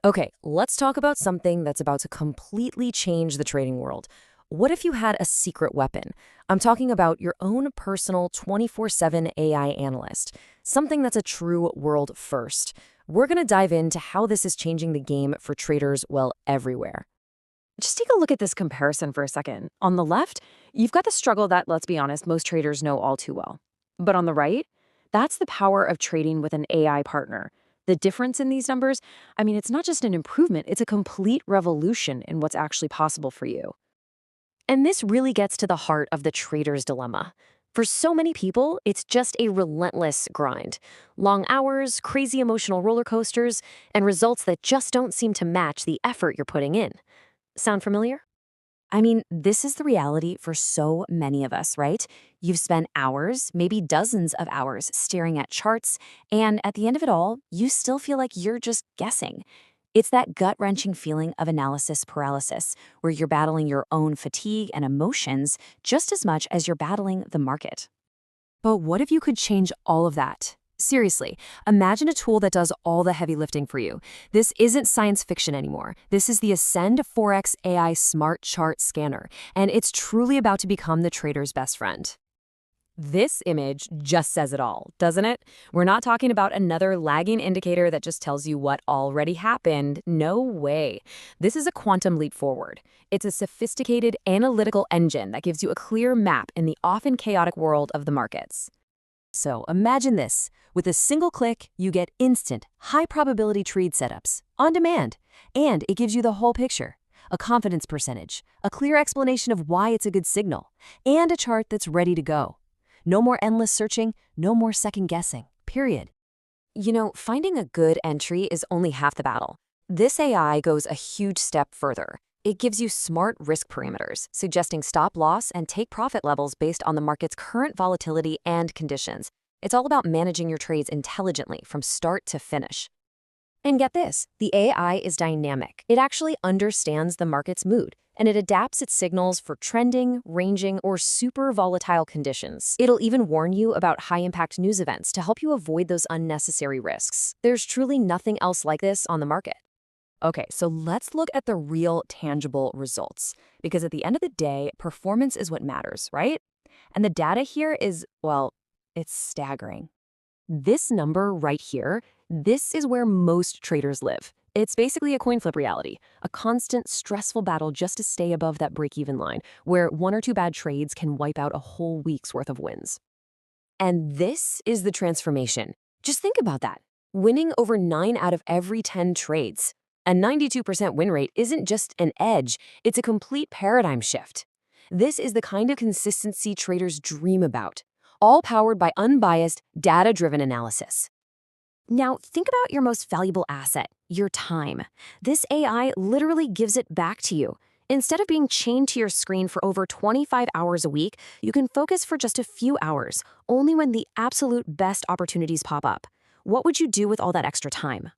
Okay, let's talk about something that's about to completely change the trading world. What if you had a secret weapon? I'm talking about your own personal 24/7 AI analyst, something that's a true world first. We're going to dive into how this is changing the game for traders, well, everywhere. Just take a look at this comparison for a second. On the left, you've got the struggle that, let's be honest, most traders know all too well. But on the right, that's the power of trading with an AI partner. The difference in these numbers, it's not just an improvement, it's a complete revolution in what's actually possible for you. And this really gets to the heart of the trader's dilemma. For so many people, it's just a relentless grind. Long hours, crazy emotional roller coasters, and results that just don't seem to match the effort you're putting in. Sound familiar? This is the reality for so many of us, right? You've spent hours, maybe dozens of hours, staring at charts, and at the end of it all, you still feel like you're just guessing. It's that gut-wrenching feeling of analysis paralysis, where you're battling your own fatigue and emotions just as much as you're battling the market. But what if you could change all of that? Seriously, imagine a tool that does all the heavy lifting for you. This isn't science fiction anymore. This is the Ascend Forex AI Smart Chart Scanner, and it's truly about to become the trader's best friend. This image just says it all, doesn't it? We're not talking about another lagging indicator that just tells you what already happened. No way. This is a quantum leap forward. It's a sophisticated analytical engine that gives you a clear map in the often chaotic world of the markets. So imagine this. With a single click, you get instant, high-probability trade setups, on demand, and it gives you the whole picture. A confidence percentage, a clear explanation of why it's a good signal, and a chart that's ready to go. No more endless searching, no more second-guessing, period. Finding a good entry is only half the battle. This AI goes a huge step further. It gives you smart risk parameters, suggesting stop loss and take profit levels based on the market's current volatility and conditions. It's all about managing your trades intelligently from start to finish. And get this, the AI is dynamic. It actually understands the market's mood, and it adapts its signals for trending, ranging, or super volatile conditions. It'll even warn you about high-impact news events to help you avoid those unnecessary risks. There's truly nothing else like this on the market. Okay, so let's look at the real tangible results, because at the end of the day, performance is what matters, right? And the data here is, well, it's staggering. This number right here, this is where most traders live. It's basically a coin flip reality, a constant, stressful battle just to stay above that break-even line, where one or two bad trades can wipe out a whole week's worth of wins. And this is the transformation. Just think about that. Winning over 9 out of every 10 trades. A 92% win rate isn't just an edge, it's a complete paradigm shift. This is the kind of consistency traders dream about, all powered by unbiased, data-driven analysis. Now, think about your most valuable asset, your time. This AI literally gives it back to you. Instead of being chained to your screen for over 25 hours a week, you can focus for just a few hours, only when the absolute best opportunities pop up. What would you do with all that extra time?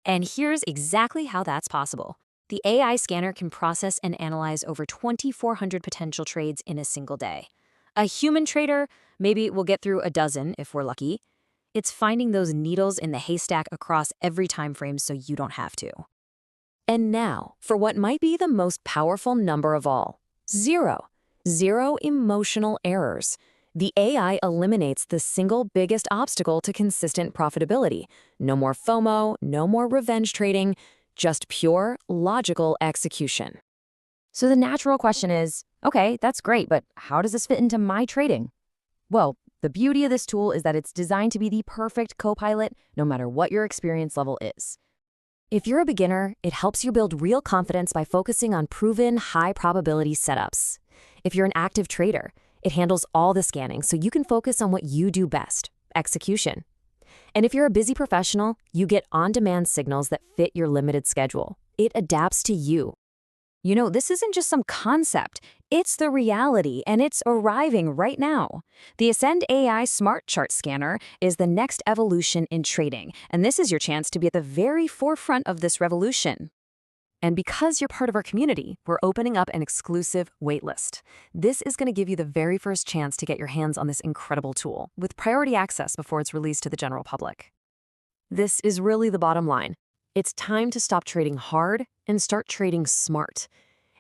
And here's exactly how that's possible. The AI scanner can process and analyze over 2,400 potential trades in a single day. A human trader maybe will get through a dozen if we're lucky. It's finding those needles in the haystack across every time frame so you don't have to. And now, for what might be the most powerful number of all, 0. 0 emotional errors. The AI eliminates the single biggest obstacle to consistent profitability. No more FOMO, no more revenge trading, just pure, logical execution. So the natural question is, okay, that's great, but how does this fit into my trading? Well, the beauty of this tool is that it's designed to be the perfect co-pilot no matter what your experience level is. If you're a beginner, it helps you build real confidence by focusing on proven, high-probability setups. If you're an active trader, it handles all the scanning so you can focus on what you do best, execution. And if you're a busy professional, you get on-demand signals that fit your limited schedule. It adapts to you. This isn't just some concept. It's the reality, and it's arriving right now. The Ascend AI Smart Chart Scanner is the next evolution in trading, and this is your chance to be at the very forefront of this revolution. And because you're part of our community, we're opening up an exclusive waitlist. This is going to give you the very first chance to get your hands on this incredible tool, with priority access before it's released to the general public. This is really the bottom line. It's time to stop trading hard and start trading smart.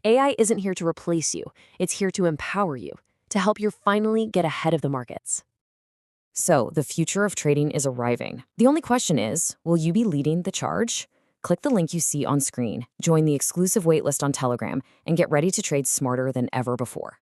AI isn't here to replace you, it's here to empower you, to help you finally get ahead of the markets. So, the future of trading is arriving. The only question is, will you be leading the charge? Click the link you see on screen, join the exclusive waitlist on Telegram, and get ready to trade smarter than ever before.